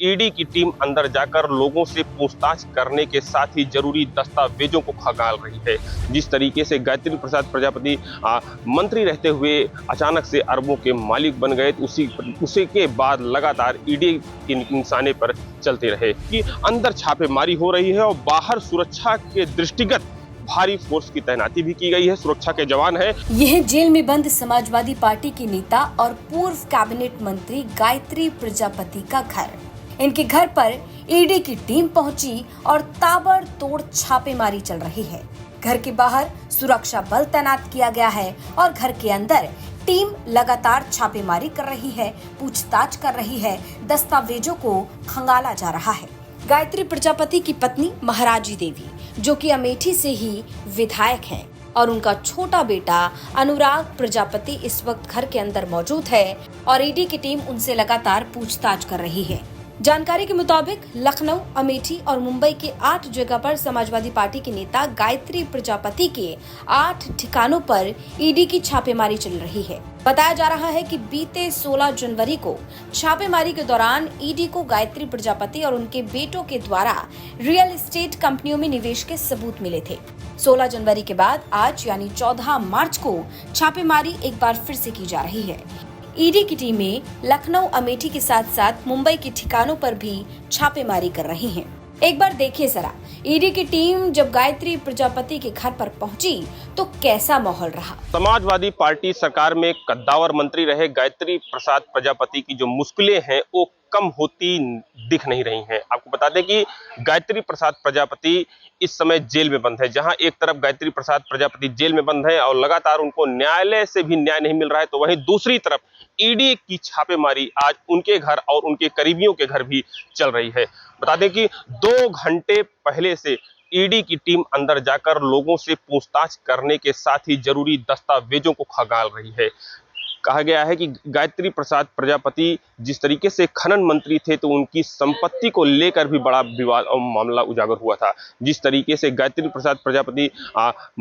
ED की team अंदर जाकर लोगों से पूछताछ करने के साथ ही जरूरी दस्तावेजों को खंगाल रही है। जिस तरीके से गायत्री प्रसाद प्रजापति मंत्री रहते हुए अचानक से अरबों के मालिक बन गए, उसी के बाद लगातार ईडी के निशाने पर चलते रहे कि अंदर छापेमारी हो रही है और बाहर सुरक्षा के दृष्टिगत भारी फोर्स की तैनाती भी की गई है। सुरक्षा के जवान है। यह जेल में बंद समाजवादी पार्टी की नेता और पूर्व कैबिनेट मंत्री गायत्री प्रजापति का घर। इनके घर पर ईडी की टीम पहुंची और ताबड़तोड़ छापेमारी चल रही है। घर के बाहर सुरक्षा बल तैनात किया गया है और घर के अंदर टीम लगातार छापेमारी कर रही है, पूछताछ कर रही है, दस्तावेजों को खंगाला जा रहा है। गायत्री प्रजापति की पत्नी महाराजी देवी, जो कि अमेठी से ही विधायक हैं, और उनका छोटा बेटा अनुराग प्रजापति इस वक्त घर के अंदर मौजूद है और ईडी की टीम उनसे लगातार पूछताछ कर रही है। जानकारी के मुताबिक लखनऊ, अमेठी और मुंबई के 8 जगह पर समाजवादी पार्टी के नेता गायत्री प्रजापति के 8 ठिकानों पर ईडी की छापेमारी चल रही है। बताया जा रहा है कि बीते 16 जनवरी को छापेमारी के दौरान ईडी को गायत्री प्रजापति और उनके बेटों के द्वारा रियल एस्टेट कंपनियों में निवेश के सबूत मिले थे। 16 जनवरी के बाद आज यानी 14 मार्च को छापेमारी एक बार फिर से की जा रही है। ईडी की टीमें लखनऊ, अमेठी के साथ साथ मुंबई के ठिकानों पर भी छापेमारी कर रही हैं। एक बार देखिए जरा, ईडी की टीम जब गायत्री प्रजापति के घर पर पहुंची तो कैसा माहौल रहा। समाजवादी पार्टी सरकार में कद्दावर मंत्री रहे गायत्री प्रसाद प्रजापति की जो मुश्किलें हैं वो कम होती दिख नहीं रही हैं। आपको बता दें कि गायत्री प्रसाद प्रजापति इस समय जेल में बंद है। जहां एक तरफ गायत्री प्रसाद प्रजापति जेल में बंद है और लगातार उनको न्यायालय से भी न्याय नहीं मिल रहा है, तो वहीं दूसरी तरफ ईडी की छापेमारी आज उनके घर और उनके करीबियों के घर भी चल रही है। बता दें कि 2 घंटे पहले से ईडी की टीम अंदर जाकर लोगों से पूछताछ करने के साथ ही जरूरी दस्तावेजों को खंगाल रही है। कहा गया है कि गायत्री प्रसाद प्रजापति जिस तरीके से खनन मंत्री थे, तो उनकी संपत्ति को लेकर भी बड़ा विवाद और मामला उजागर हुआ था। जिस तरीके से गायत्री प्रसाद प्रजापति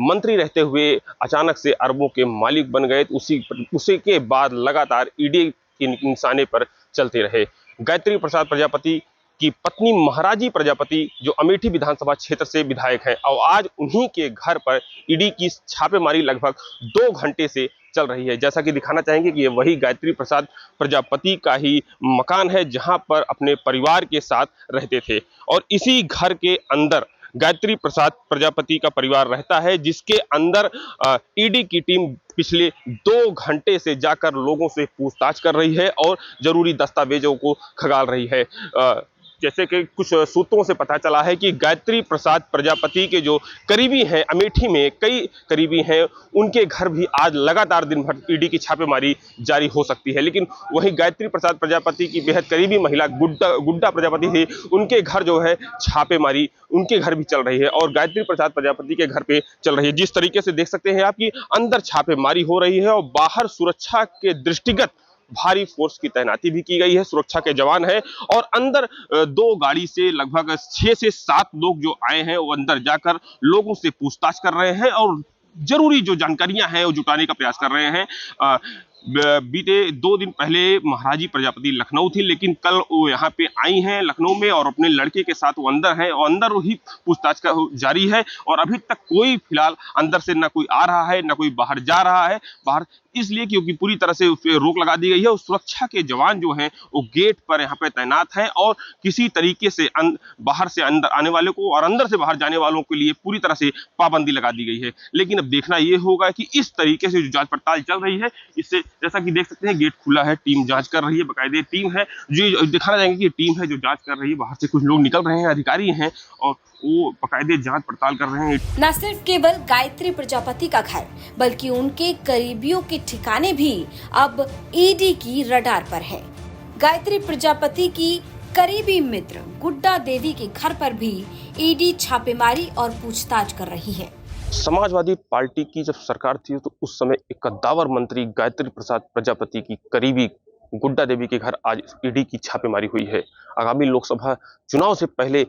मंत्री रहते हुए अचानक से अरबों के मालिक बन गए, उसी के बाद लगातार ईडी के निशाने पर चलते रहे। गायत्री प्रसाद प्रजापति की पत्नी महाराजी प्रजापति जो अमेठी विधानसभा क्षेत्र से विधायक हैं, और आज उन्हीं के घर पर ईडी की छापेमारी लगभग 2 घंटे से चल रही है। जैसा कि दिखाना चाहेंगे कि ये वही गायत्री प्रसाद प्रजापति का ही मकान है जहां पर अपने परिवार के साथ रहते थे, और इसी घर के अंदर गायत्री प्रसाद प्रजापति का परिवार रहता है, जिसके अंदर ईडी की टीम पिछले 2 घंटे से जाकर लोगों से पूछताछ कर रही है और जरूरी दस्तावेजों को खंगाल रही है। जैसे कि कुछ सूत्रों से पता चला है कि गायत्री प्रसाद प्रजापति के जो करीबी हैं, अमेठी में कई करीबी हैं, उनके घर भी आज लगातार दिन भर ईडी की छापेमारी जारी हो सकती है। लेकिन वहीं गायत्री प्रसाद प्रजापति की बेहद करीबी महिला गुड्डा प्रजापति थी, उनके घर जो है छापेमारी उनके घर भी चल रही है और गायत्री प्रसाद प्रजापति के घर पे चल रही है। जिस तरीके से देख सकते हैं आप कि अंदर छापेमारी हो रही है और बाहर सुरक्षा के दृष्टिगत भारी फोर्स की तैनाती भी की गई है। सुरक्षा के जवान है और अंदर 2 गाड़ी से लगभग 6 से 7 लोग जो आए हैं वो अंदर जाकर लोगों से पूछताछ कर रहे हैं और जरूरी जो जानकारियां हैं वो जुटाने का प्रयास कर रहे हैं। बीते 2 दिन पहले महाराजी प्रजापति लखनऊ थी, लेकिन कल वो यहाँ पे आई हैं लखनऊ में और अपने लड़के के साथ वो अंदर हैं और अंदर ही पूछताछ का जारी है और अभी तक कोई फिलहाल अंदर से ना कोई आ रहा है ना कोई बाहर जा रहा है। बाहर इसलिए क्योंकि पूरी तरह से रोक लगा दी गई है और सुरक्षा के जवान जो हैं वो गेट पर यहाँ पे तैनात हैं और किसी तरीके से बाहर से अंदर आने वाले को और अंदर से बाहर जाने वालों के लिए पूरी तरह से पाबंदी लगा दी गई है। लेकिन अब देखना ये होगा कि इस तरीके से जो जांच पड़ताल चल रही है, इससे जैसा कि देख सकते हैं गेट खुला है, टीम जांच कर रही है, बाकायदे टीम है जो दिखाना चाहेंगे कि टीम है जो जांच कर रही है। बाहर से कुछ लोग निकल रहे हैं, अधिकारी हैं और वो बाकायदे जांच पड़ताल कर रहे हैं। न सिर्फ केवल गायत्री प्रजापति का घर बल्कि उनके करीबियों के ठिकाने भी अब ईडी की रडार पर है। गायत्री प्रजापति की करीबी मित्र गुड्डा देवी के घर पर भी ईडी छापेमारी और पूछताछ कर रही है। समाजवादी पार्टी की जब सरकार थी तो उस समय एक कद्दावर मंत्री गायत्री प्रसाद प्रजापति की करीबी गुड्डा देवी के घर आज ईडी की छापेमारी हुई है। आगामी लोकसभा चुनाव से पहले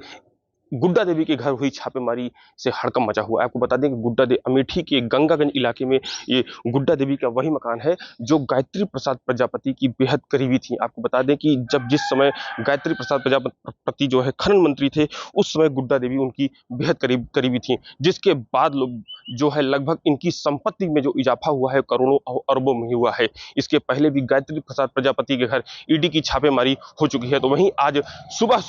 गुड्डा देवी के घर हुई छापेमारी से हड़कंप मचा हुआ है। आपको बता दें कि अमेठी के गंगागंज इलाके में ये गुड्डा देवी का वही मकान है जो गायत्री प्रसाद प्रजापति की बेहद करीबी थी। आपको बता दें कि जिस समय गायत्री प्रसाद प्रजापति जो है खनन मंत्री थे, उस समय गुड्डा देवी उनकी बेहद करीबी थी, जिसके बाद लोग जो है लगभग इनकी संपत्ति में जो इजाफा हुआ है करोड़ों और अरबों में हुआ है। इसके पहले भी गायत्री प्रसाद प्रजापति के घर ईडी की छापेमारी हो चुकी है। तो वहीं आज सुबह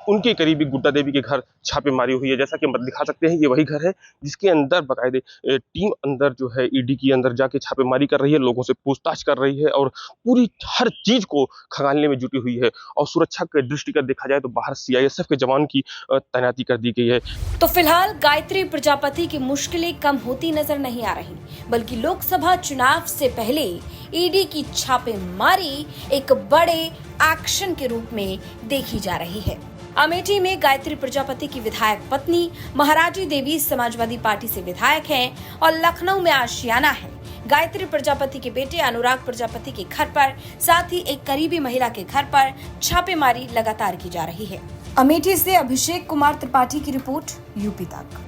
उनके करीबी गुड्डा देवी के घर छापेमारी हुई है। जैसा कि हम दिखा सकते हैं, ये वही घर है जिसके अंदर बाकायदे टीम अंदर जो है ईडी की अंदर जाके छापेमारी कर रही है, लोगों से पूछताछ कर रही है और पूरी हर चीज को खंगालने में जुटी हुई है। और सुरक्षा के दृष्टिगत देखा जाए तो बाहर सीआईएसएफ के जवान की तैनाती कर दी गई है। तो फिलहाल गायत्री प्रजापति की मुश्किलें कम होती नजर नहीं आ रही, बल्कि लोकसभा चुनाव से पहले ईडी की छापेमारी एक बड़े एक्शन के रूप में देखी जा रही है। अमेठी में गायत्री प्रजापति की विधायक पत्नी महाराजी देवी समाजवादी पार्टी से विधायक हैं और लखनऊ में आशियाना है। गायत्री प्रजापति के बेटे अनुराग प्रजापति के घर पर, साथ ही एक करीबी महिला के घर पर छापेमारी लगातार की जा रही है। अमेठी से अभिषेक कुमार त्रिपाठी की रिपोर्ट, यूपी तक।